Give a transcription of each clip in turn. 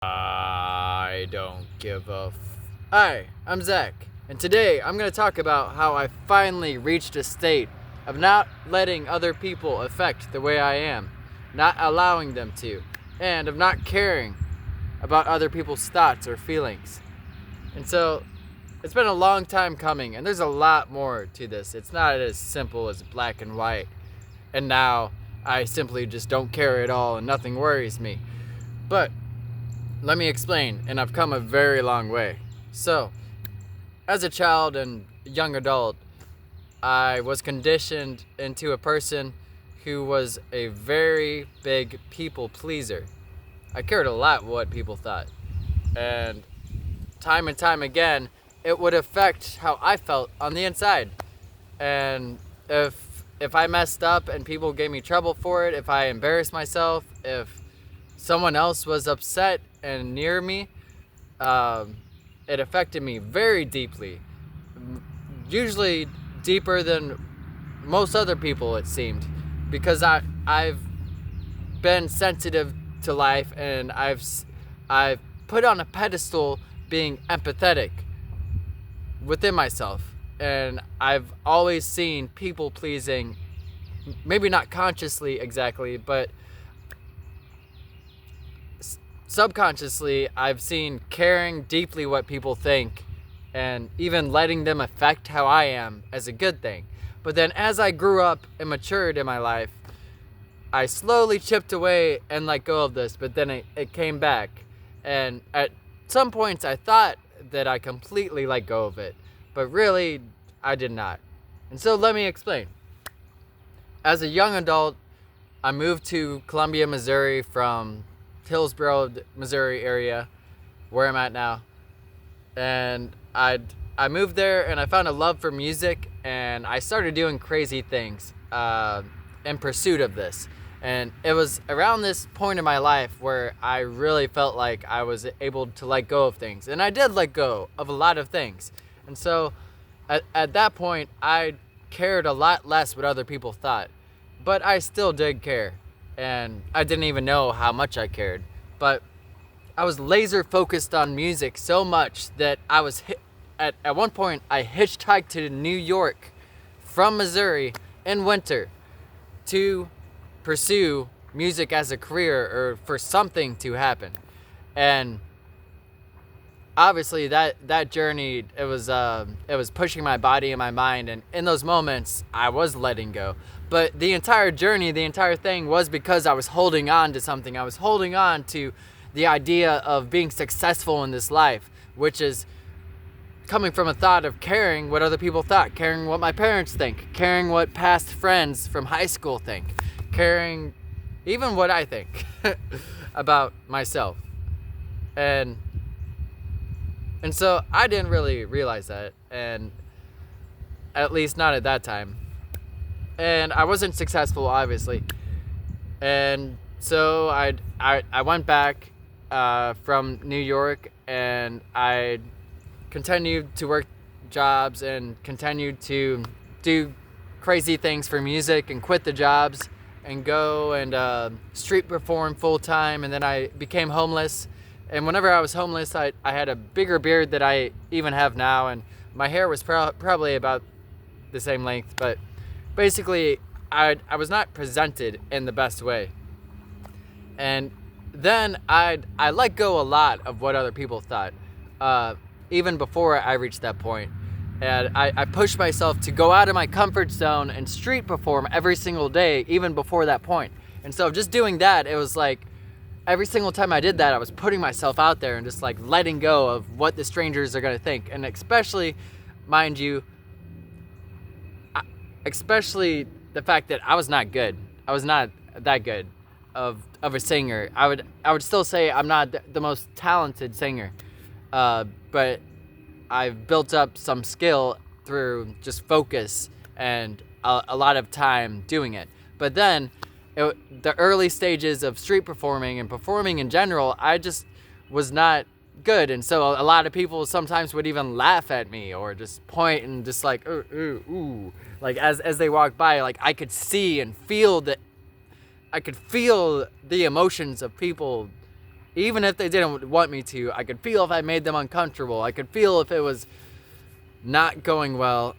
I don't give a Hi, I'm Zach, and today I'm going to talk about how I finally reached a state of not letting other people affect the way I am, not allowing them to, and of not caring about other people's thoughts or feelings. And so, it's been a long time coming, and there's a lot more to this. It's not as simple as black and white, and now I simply just don't care at all and nothing worries me. But let me explain, and I've come a very long way. So, as a child and young adult, I was conditioned into a person who was a very big people pleaser. I cared a lot what people thought. And time again, it would affect how I felt on the inside. And if I messed up and people gave me trouble for it, if I embarrassed myself, if someone else was upset and near me, it affected me very deeply. Usually deeper than most other people, it seemed, because I've been sensitive to life, and I've put on a pedestal being empathetic within myself, and I've always seen people pleasing, maybe not consciously exactly, but subconsciously, I've seen caring deeply what people think and even letting them affect how I am as a good thing. But then as I grew up and matured in my life, I slowly chipped away and let go of this, but then it came back. And at some points I thought that I completely let go of it, but really I did not. And so let me explain. As a young adult, I moved to Columbia, Missouri from Hillsboro, Missouri area, where I'm at now. And I moved there and I found a love for music, and I started doing crazy things in pursuit of this. And it was around this point in my life where I really felt like I was able to let go of things. And I did let go of a lot of things. And so at that point, I cared a lot less what other people thought. But I still did care. And I didn't even know how much I cared. But I was laser focused on music so much that I was at one point I hitchhiked to New York from Missouri in winter to pursue music as a career, or for something to happen. And obviously that journey, it was pushing my body and my mind, and in those moments I was letting go. But the entire journey, the entire thing was because I was holding on to something. I was holding on to the idea of being successful in this life, which is coming from a thought of caring what other people thought, caring what my parents think, caring what past friends from high school think, caring even what I think about myself. And so I didn't really realize that, and at least not at that time. And I wasn't successful, obviously. And so I went back from New York, and I continued to work jobs and continued to do crazy things for music, and quit the jobs and go and street perform full time. And then I became homeless. And whenever I was homeless, I had a bigger beard that I even have now, and my hair was probably about the same length, but basically I was not presented in the best way. And then I let go a lot of what other people thought, even before I reached that point. And I pushed myself to go out of my comfort zone and street perform every single day, even before that point. And so just doing that, it was like every single time I did that, I was putting myself out there and just like letting go of what the strangers are going to think. And especially, mind you, especially the fact that I was not good. I was not that good of a singer. I would still say I'm not the most talented singer, but I've built up some skill through just focus and a lot of time doing it. But then the early stages of street performing and performing in general, I just was not good. And so a lot of people sometimes would even laugh at me or just point and just like, ooh. Like as they walked by, like I could see and feel I could feel the emotions of people even if they didn't want me to. I could feel if I made them uncomfortable. I could feel if it was not going well.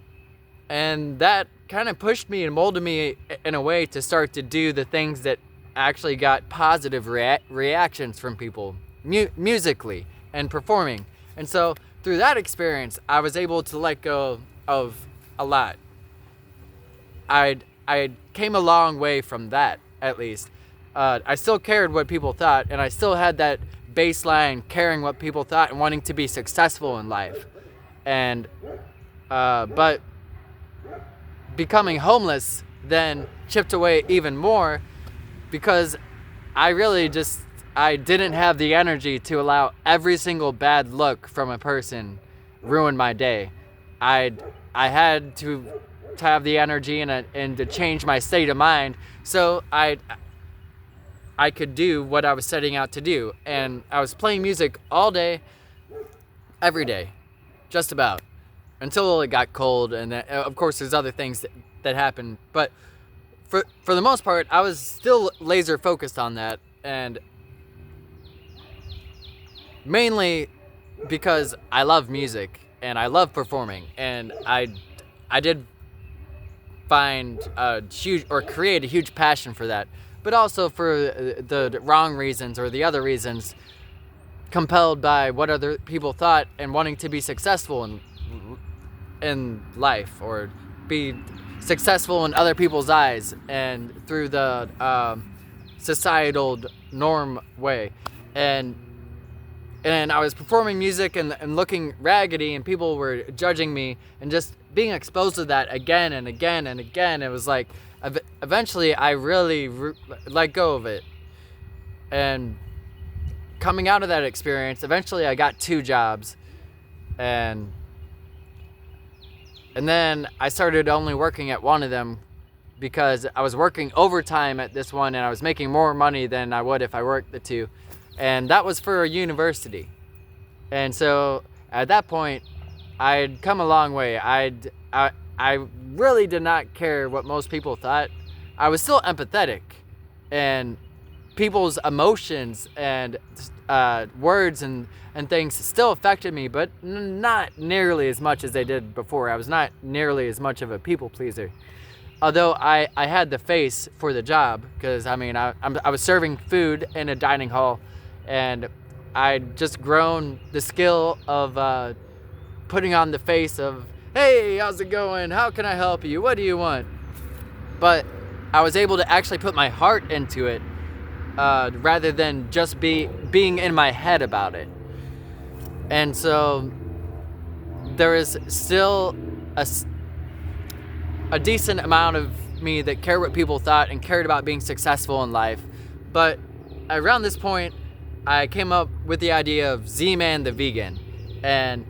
And that kind of pushed me and molded me in a way to start to do the things that actually got positive reactions from people musically and performing. And so through that experience, I was able to let go of a lot. I came a long way from that, at least. I still cared what people thought, and I still had that baseline caring what people thought and wanting to be successful in life. And but becoming homeless then chipped away even more, because I didn't have the energy to allow every single bad look from a person ruin my day. I had to have the energy and to change my state of mind so I could do what I was setting out to do. And I was playing music all day, every day, just about, until it got cold. And then, of course, there's other things that happened. But for the most part, I was still laser focused on that. And mainly because I love music and I love performing. And I did find create a huge passion for that, but also for the wrong reasons or the other reasons, compelled by what other people thought and wanting to be successful in life, or be successful in other people's eyes and through the societal norm way. And I was performing music and looking raggedy, and people were judging me, and just being exposed to that again and again and again. It was like, eventually I really let go of it. And coming out of that experience, eventually I got 2 jobs. And then I started only working at one of them, because I was working overtime at this one and I was making more money than I would if I worked the 2. And that was for a university. And so at that point, I'd come a long way. I really did not care what most people thought. I was still empathetic, and people's emotions and words and things still affected me, but not nearly as much as they did before. I was not nearly as much of a people pleaser. Although I had the face for the job, because I was serving food in a dining hall, and I'd just grown the skill of putting on the face of, hey, how's it going? How can I help you? What do you want? But I was able to actually put my heart into it, rather than just being in my head about it. And so there is still a decent amount of me that cared what people thought and cared about being successful in life. But around this point, I came up with the idea of ZmanTheVegan. And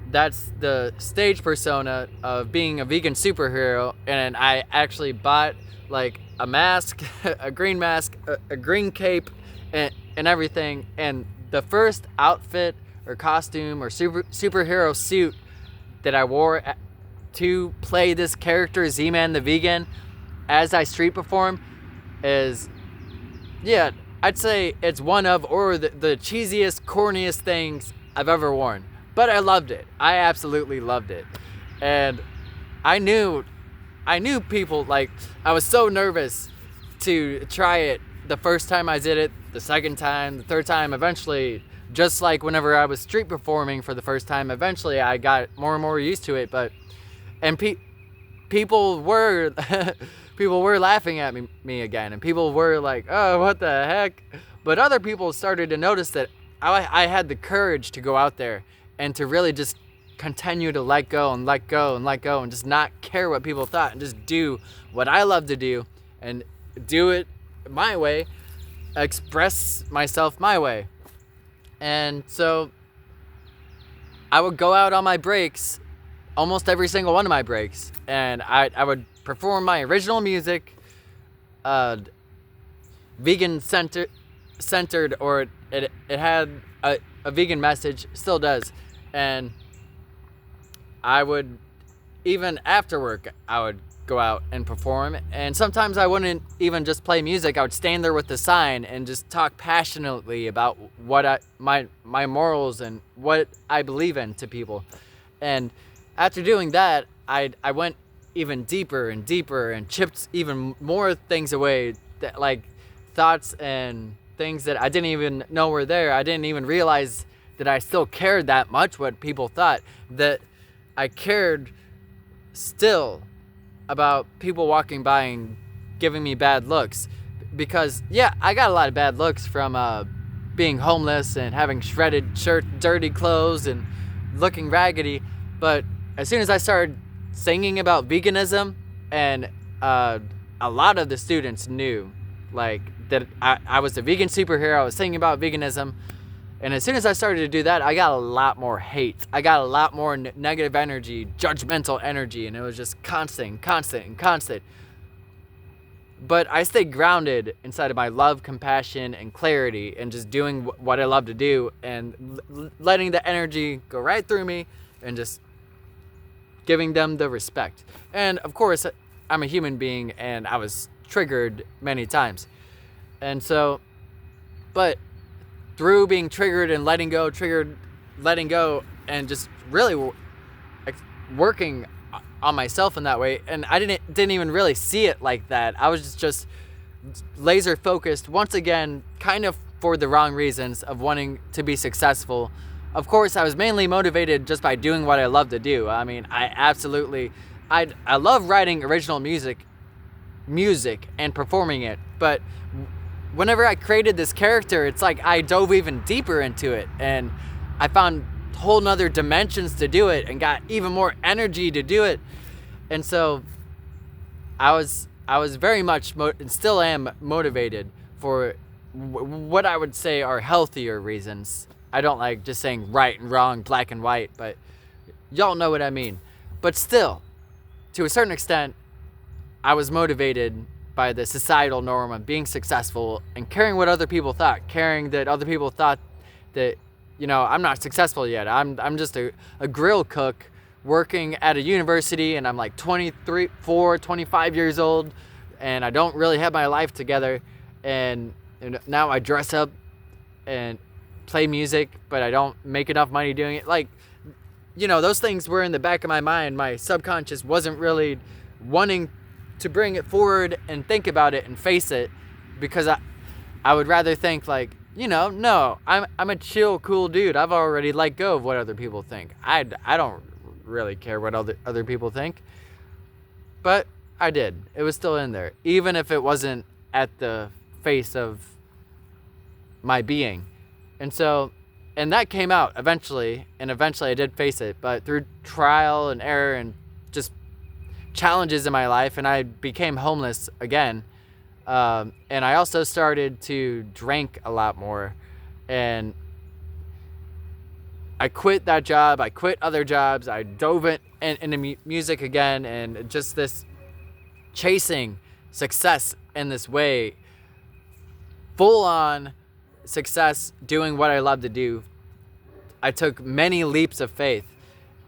that's the stage persona of being a vegan superhero. And I actually bought like a mask, a green mask, a green cape, and everything. And the first outfit or costume or superhero suit that I wore to play this character, ZmanTheVegan, as I street perform, is, yeah, I'd say it's one of, or the cheesiest, corniest things I've ever worn. But I loved it. I absolutely loved it. And I knew people, like, I was so nervous to try it the first time I did it, the second time, the third time. Eventually, just like whenever I was street performing for the first time, eventually I got more and more used to it. And people were laughing at me again, and people were like, oh, what the heck? But other people started to notice that I had the courage to go out there and to really just continue to let go and let go and let go, and just not care what people thought, and just do what I love to do and do it my way, express myself my way. And so I would go out on my breaks, almost every single one of my breaks, and I would perform my original music, vegan centered, or it had a vegan message, still does. And I would, even after work, I would go out and perform. And sometimes I wouldn't even just play music. I would stand there with the sign and just talk passionately about my morals and what I believe in to people. And after doing that, I went even deeper and deeper and chipped even more things away, that like thoughts and things that I didn't even know were there. I didn't even realize that I still cared that much what people thought, that I cared still about people walking by and giving me bad looks. Because yeah, I got a lot of bad looks from being homeless and having shredded shirt, dirty clothes, and looking raggedy. But as soon as I started singing about veganism, and a lot of the students knew like that I was a vegan superhero, I was singing about veganism. And as soon as I started to do that, I got a lot more hate. I got a lot more negative energy, judgmental energy, and it was just constant. But I stayed grounded inside of my love, compassion, and clarity, and just doing what I love to do, and letting the energy go right through me, and just giving them the respect. And of course, I'm a human being, and I was triggered many times. And so, but through being triggered and letting go, and just really working on myself in that way. And I didn't even really see it like that. I was just laser focused once again, kind of for the wrong reasons of wanting to be successful. Of course, I was mainly motivated just by doing what I love to do. I mean, I love writing original music and performing it. But whenever I created this character, it's like I dove even deeper into it, and I found whole nother dimensions to do it and got even more energy to do it. And so I was very much and still am motivated for what I would say are healthier reasons. I don't like just saying right and wrong, black and white, but y'all know what I mean. But still, to a certain extent, I was motivated by the societal norm of being successful and caring what other people thought, caring that other people thought that, you know, I'm not successful yet. I'm just a grill cook working at a university, and I'm like 25 years old, and I don't really have my life together. And now I dress up and play music, but I don't make enough money doing it. Like, you know, those things were in the back of my mind. My subconscious wasn't really wanting to bring it forward and think about it and face it, because I would rather think like, you know, no, I'm a chill, cool dude. I've already let go of what other people think. I don't really care what other people think. But I did. It was still in there, even if it wasn't at the face of my being. And so, and that came out eventually, and eventually I did face it, but through trial and error and just challenges in my life, and I became homeless again. And I also started to drink a lot more, and I quit that job. I quit other jobs. I dove into music again, and just this chasing success in this way, full on success, doing what I love to do. I took many leaps of faith,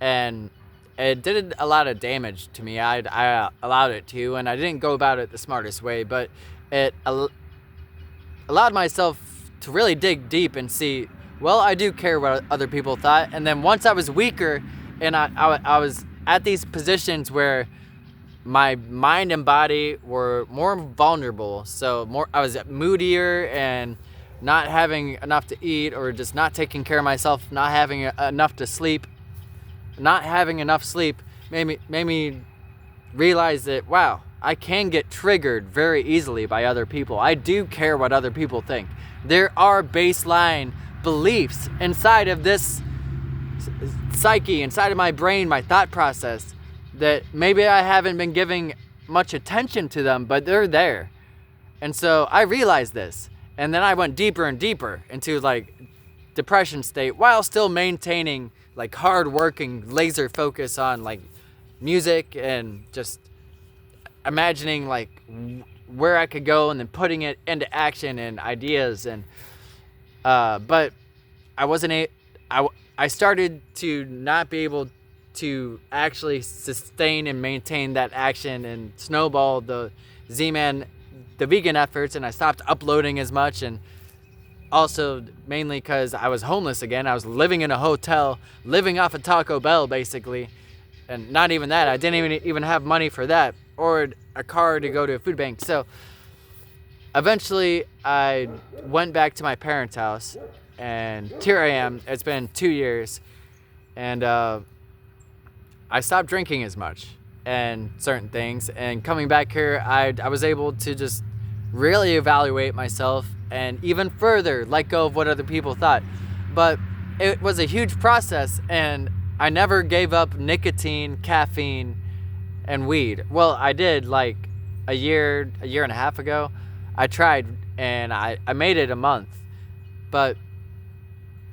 and it did a lot of damage to me. I allowed it to, and I didn't go about it the smartest way, but it allowed myself to really dig deep and see, well, I do care what other people thought. And then once I was weaker, and I was at these positions where my mind and body were more vulnerable, so I was moodier and not having enough to eat, or just not taking care of myself, not having enough to sleep. Not having enough sleep made me realize that, wow, I can get triggered very easily by other people. I do care what other people think. There are baseline beliefs inside of this psyche, inside of my brain, my thought process, that maybe I haven't been giving much attention to them, but they're there. And so I realized this, and then I went deeper and deeper into like depression state, while still maintaining like hard working, laser focus on like music, and just imagining like where I could go, and then putting it into action and ideas. And but I started to not be able to actually sustain and maintain that action and snowball the the vegan efforts, and I stopped uploading as much, and also mainly because I was homeless again. I was living in a hotel, living off of Taco Bell basically, and not even that. I didn't even have money for that or a car to go to a food bank. So eventually I went back to my parents' house, and here I am. It's been 2 years, and I stopped drinking as much and certain things, and coming back here I was able to just really evaluate myself and even further let go of what other people thought. But it was a huge process, and I never gave up nicotine, caffeine, and weed. Well, I did like a year and a half ago. I tried, and I made it a month. But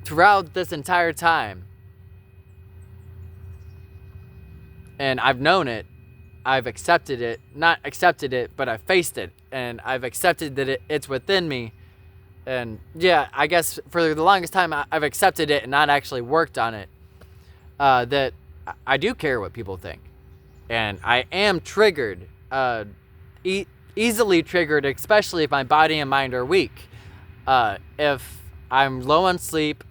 throughout this entire time, and I've known it, I've accepted it, not accepted it, but I faced it, and I've accepted that it's within me. And yeah, I guess for the longest time I've accepted it and not actually worked on it, that I do care what people think, and I am triggered, easily triggered, especially if my body and mind are weak. If I'm low on sleep,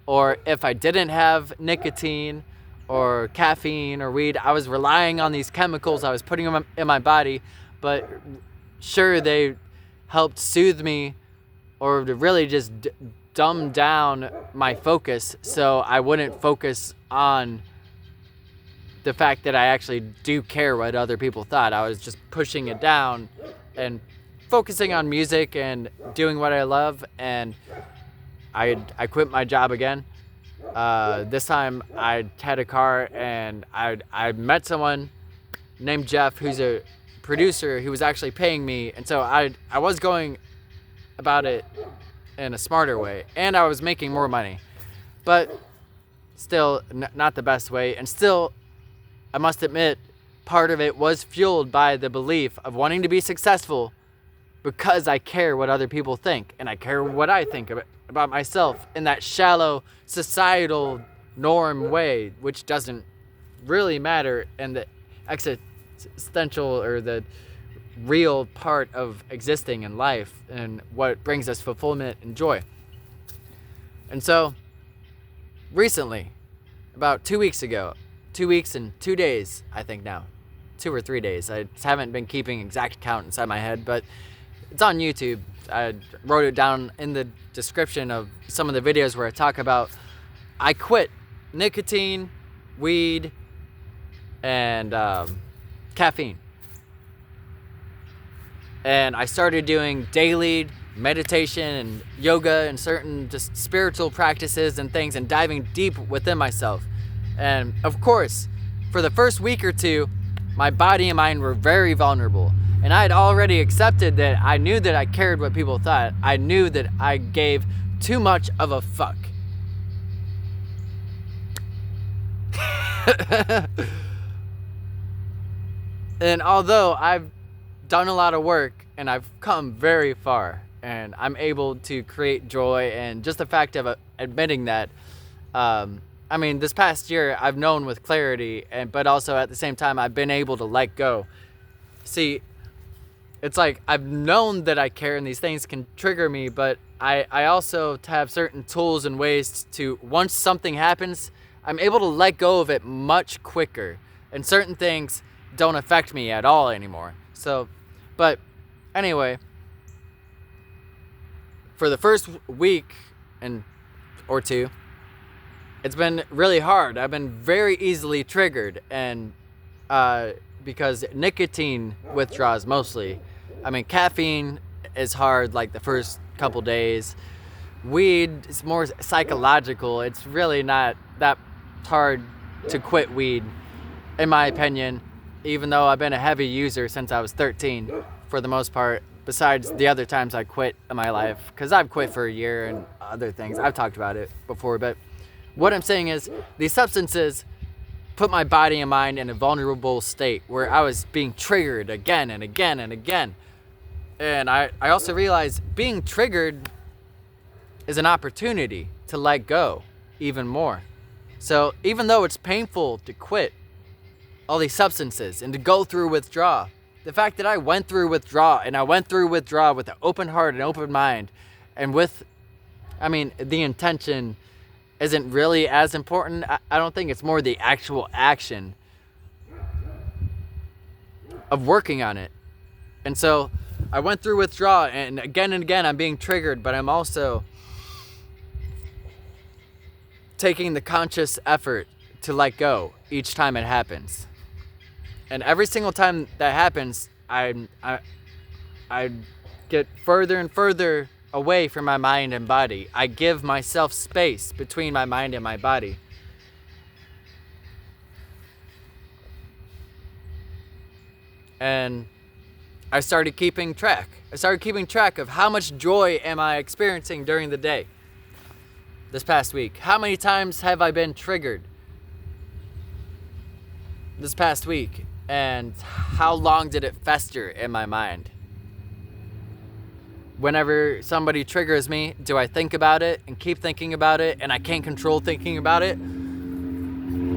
or if I didn't have nicotine or caffeine or weed, I was relying on these chemicals, I was putting them in my body, but sure, they helped soothe me or to really just dumb down my focus so I wouldn't focus on the fact that I actually do care what other people thought. I was just pushing it down and focusing on music and doing what I love, and I quit my job again. This time I had a car, and I met someone named Jeff, who's a producer who was actually paying me, and so I was going about it in a smarter way, and I was making more money, but still not the best way. And still, I must admit, part of it was fueled by the belief of wanting to be successful because I care what other people think, and I care what I think about myself in that shallow societal norm way, which doesn't really matter in the existential or the real part of existing in life and what brings us fulfillment and joy. And so recently, about 2 weeks ago, 2 weeks and 2 days, I think now, 2 or 3 days, I haven't been keeping exact count inside my head, but it's on YouTube. I wrote it down in the description of some of the videos where I talk about I quit nicotine, weed, and caffeine. And I started doing daily meditation and yoga and certain just spiritual practices and things, and diving deep within myself. And of course, for the first week or two, my body and mind were very vulnerable. And I had already accepted that I knew that I cared what people thought. I knew that I gave too much of a fuck. And although I've done a lot of work and I've come very far, and I'm able to create joy, and just the fact of admitting that, I mean, this past year I've known with clarity, but also at the same time I've been able to let go. See, it's like I've known that I care and these things can trigger me, but I also have certain tools and ways to, once something happens, I'm able to let go of it much quicker, and certain things don't affect me at all anymore. So, but anyway, for the first week or two, it's been really hard. I've been very easily triggered, and because nicotine withdraws mostly. I mean, caffeine is hard like the first couple days. Weed is more psychological. It's really not that hard to quit weed, in my opinion, even though I've been a heavy user since I was 13 for the most part, besides the other times I quit in my life, because I've quit for a year and other things. I've talked about it before, but what I'm saying is these substances put my body and mind in a vulnerable state where I was being triggered again and again and again. And I also realized being triggered is an opportunity to let go even more. So even though it's painful to quit all these substances and to go through withdrawal, the fact that I went through withdrawal and I went through withdrawal with an open heart and open mind, and the intention isn't really as important. I don't think it's more the actual action of working on it. And so I went through withdrawal, and again I'm being triggered, but I'm also taking the conscious effort to let go each time it happens. And every single time that happens, I get further and further away from my mind and body. I give myself space between my mind and my body. And I started keeping track. I started keeping track of how much joy am I experiencing during the day this past week. How many times have I been triggered this past week? And how long did it fester in my mind? Whenever somebody triggers me, do I think about it and keep thinking about it and I can't control thinking about it?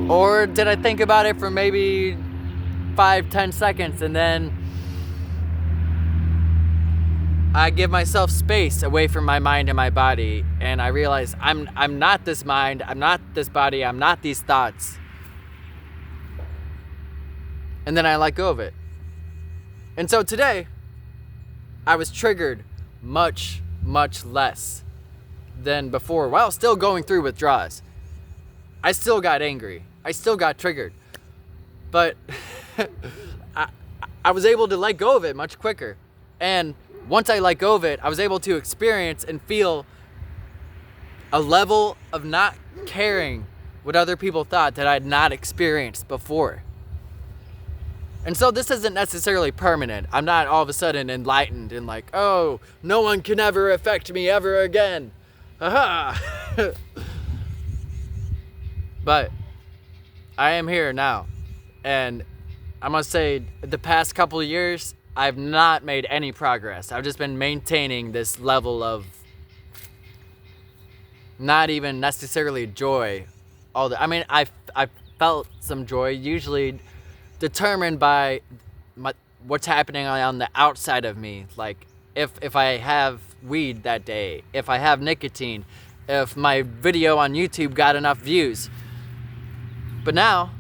Or did I think about it for maybe 5-10 seconds and then I give myself space away from my mind and my body, and I realize I'm not this mind, I'm not this body, I'm not these thoughts. And then I let go of it. And so today, I was triggered much less than before, while still going through withdrawals. I still got angry. I still got triggered. But I was able to let go of it much quicker. And once I let go of it, I was able to experience and feel a level of not caring what other people thought that I had not experienced before. And so this isn't necessarily permanent. I'm not all of a sudden enlightened and like, oh, no one can ever affect me ever again. Haha. But I am here now. And I must say, the past couple of years, I've not made any progress. I've just been maintaining this level of not even necessarily joy. I felt some joy, usually determined by what's happening on the outside of me. Like if I have weed that day, if I have nicotine, if my video on YouTube got enough views. But now,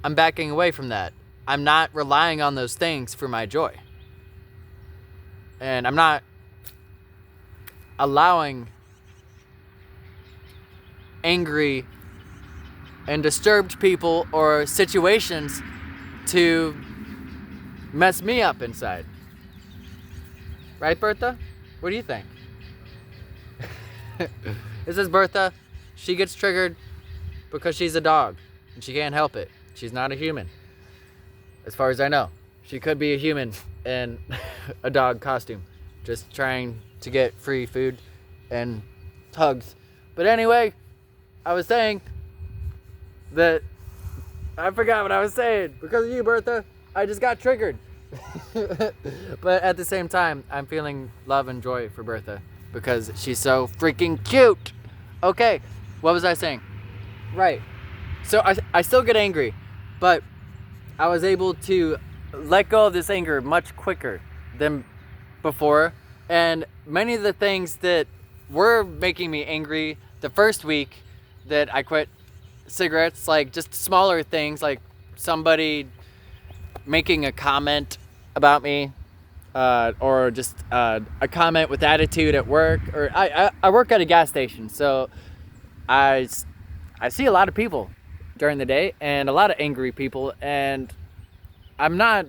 I'm backing away from that. I'm not relying on those things for my joy. And I'm not allowing angry and disturbed people or situations to mess me up inside. Right, Bertha? What do you think? This is Bertha. She gets triggered because she's a dog and she can't help it. She's not a human. As far as I know, she could be a human in a dog costume, just trying to get free food and hugs. But anyway, I was saying that I forgot what I was saying because of you, Bertha. I just got triggered. But at the same time, I'm feeling love and joy for Bertha because she's so freaking cute. Okay, what was I saying? Right. So I still get angry, but I was able to let go of this anger much quicker than before. And many of the things that were making me angry the first week that I quit cigarettes, like just smaller things, like somebody making a comment about me, or just a comment with attitude at work, or I work at a gas station, so I see a lot of people during the day and a lot of angry people, and I'm not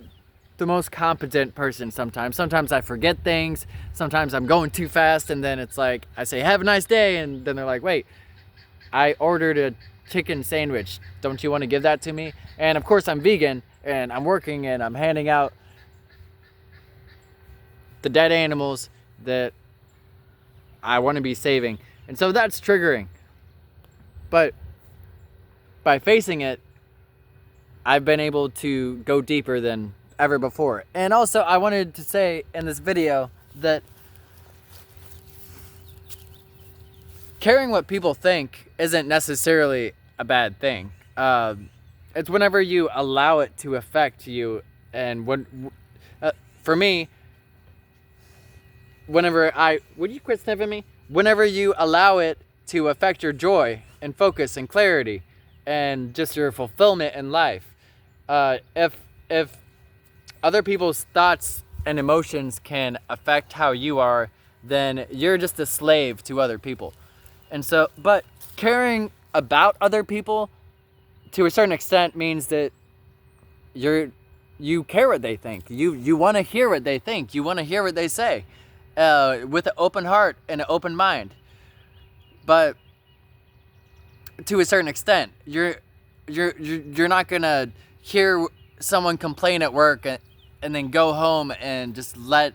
the most competent person sometimes. Sometimes I forget things. Sometimes I'm going too fast, and then it's like I say, have a nice day, and then they're like, wait, I ordered a chicken sandwich. Don't you want to give that to me? And of course I'm vegan, and I'm working, and I'm handing out the dead animals that I want to be saving. And so that's triggering. But by facing it, I've been able to go deeper than ever before. And also, I wanted to say in this video that caring what people think isn't necessarily a bad thing. It's whenever you allow it to affect you. And for me, would you quit sniffing me? Whenever you allow it to affect your joy and focus and clarity and just your fulfillment in life. If other people's thoughts and emotions can affect how you are, then you're just a slave to other people. And so, but caring about other people to a certain extent means that you care what they think. You want to hear what they think. You want to hear what they say, with an open heart and an open mind. But to a certain extent, you're not gonna hear someone complain at work and then go home and just let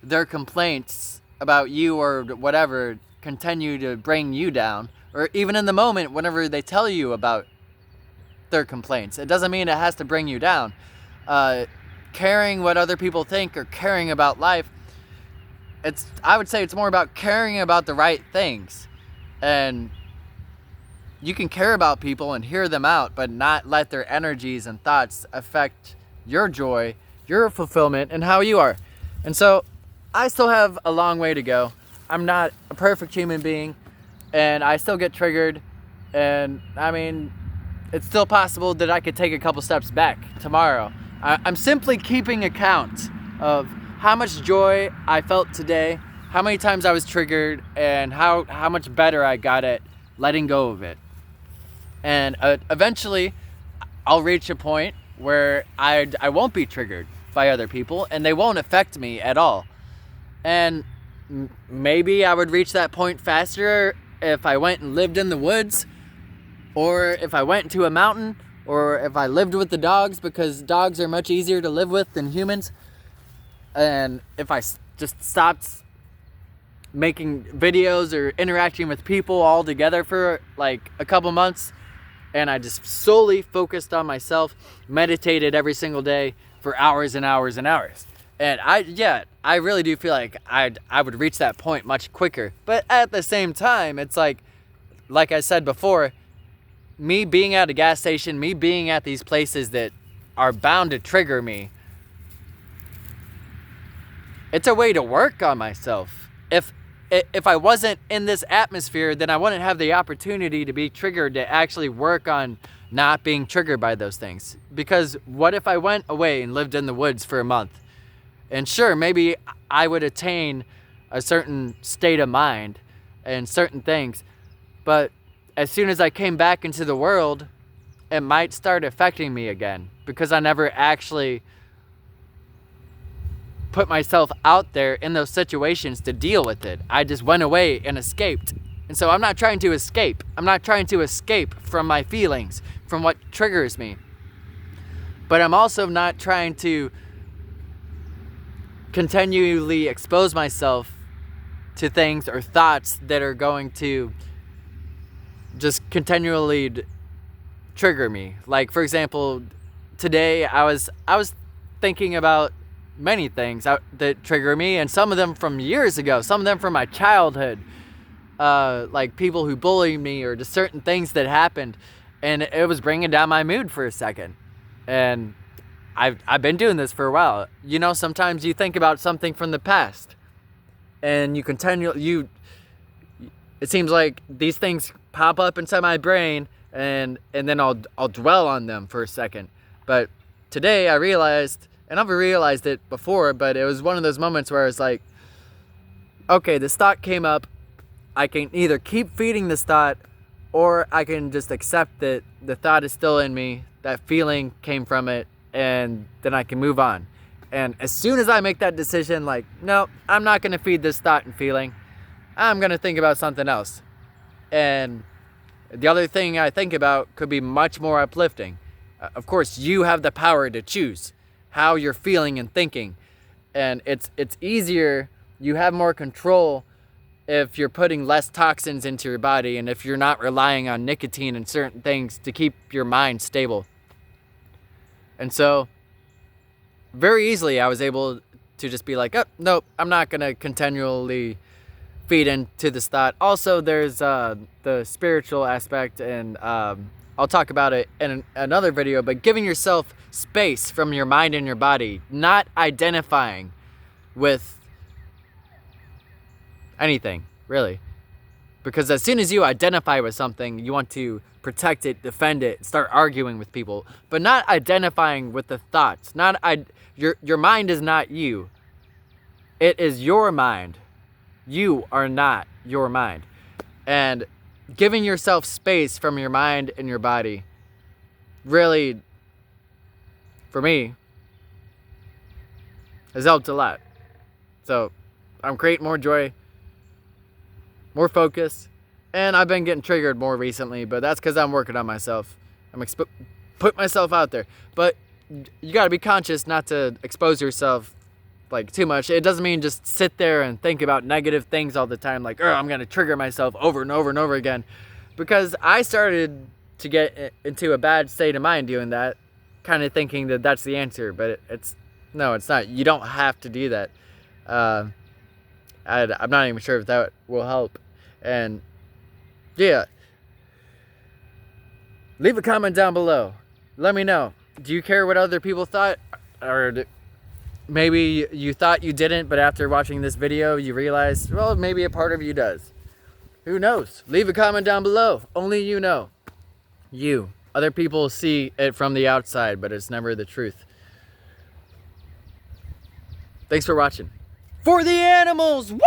their complaints about you or whatever continue to bring you down. Or even in the moment, whenever they tell you about their complaints, it doesn't mean it has to bring you down. Caring what other people think or caring about life, I would say it's more about caring about the right things. And you can care about people and hear them out, but not let their energies and thoughts affect your joy, your fulfillment, and how you are. And so I still have a long way to go. I'm not a perfect human being, and I still get triggered. And I mean, it's still possible that I could take a couple steps back tomorrow. I'm simply keeping account of how much joy I felt today, how many times I was triggered, and how much better I got at letting go of it. And eventually, I'll reach a point where I won't be triggered by other people, and they won't affect me at all. And maybe I would reach that point faster if I went and lived in the woods, or if I went to a mountain, or if I lived with the dogs, because dogs are much easier to live with than humans. And if I just stopped making videos or interacting with people all together for like a couple months, and I just solely focused on myself, meditated every single day for hours and hours and hours. And I really do feel like I would reach that point much quicker. But at the same time, it's like I said before, me being at a gas station, me being at these places that are bound to trigger me, it's a way to work on myself. If I wasn't in this atmosphere, then I wouldn't have the opportunity to be triggered, to actually work on not being triggered by those things. Because what if I went away and lived in the woods for a month? And sure, maybe I would attain a certain state of mind and certain things. But as soon as I came back into the world, it might start affecting me again, because I never actually put myself out there in those situations to deal with it. I just went away and escaped. And so I'm not trying to escape. I'm not trying to escape from my feelings, from what triggers me. But I'm also not trying to continually expose myself to things or thoughts that are going to just continually trigger me. Like, for example, today I was thinking about many things that trigger me, and some of them from years ago, some of them from my childhood, like people who bullied me or just certain things that happened, and it was bringing down my mood for a second. And I've been doing this for a while. You know, sometimes you think about something from the past, and it seems like these things pop up inside my brain, and then I'll dwell on them for a second. But today I realized, and I've realized it before, but it was one of those moments where I was like, okay, this thought came up. I can either keep feeding this thought, or I can just accept that the thought is still in me, that feeling came from it, and then I can move on. And as soon as I make that decision, like, no, I'm not going to feed this thought and feeling, I'm going to think about something else. And the other thing I think about could be much more uplifting. Of course, you have the power to choose how you're feeling and thinking. And it's easier, you have more control if you're putting less toxins into your body, and if you're not relying on nicotine and certain things to keep your mind stable. And so, very easily I was able to just be like, oh, nope, I'm not going to continually feed into this thought. Also, there's the spiritual aspect, and I'll talk about it in another video, but giving yourself space from your mind and your body, not identifying with anything, really. Because as soon as you identify with something, you want to protect it, defend it, start arguing with people, but not identifying with the thoughts. Your mind is not you. It is your mind. You are not your mind. And giving yourself space from your mind and your body really, for me, has helped a lot. So I'm creating more joy, more focus, and I've been getting triggered more recently, but that's because I'm working on myself. I'm put myself out there. But you got to be conscious not to expose yourself like too much. It doesn't mean just sit there and think about negative things all the time, like, oh, I'm going to trigger myself over and over and over again. Because I started to get into a bad state of mind doing that, kind of thinking that that's the answer, but it's not. You don't have to do that. I'm not even sure if that will help. And yeah, leave a comment down below. Let me know. Do you care what other people thought? Or maybe you thought you didn't, but after watching this video, you realized, well, maybe a part of you does. Who knows? Leave a comment down below. Only you know. You. Other people see it from the outside, but it's never the truth. Thanks for watching. For the animals! Woo!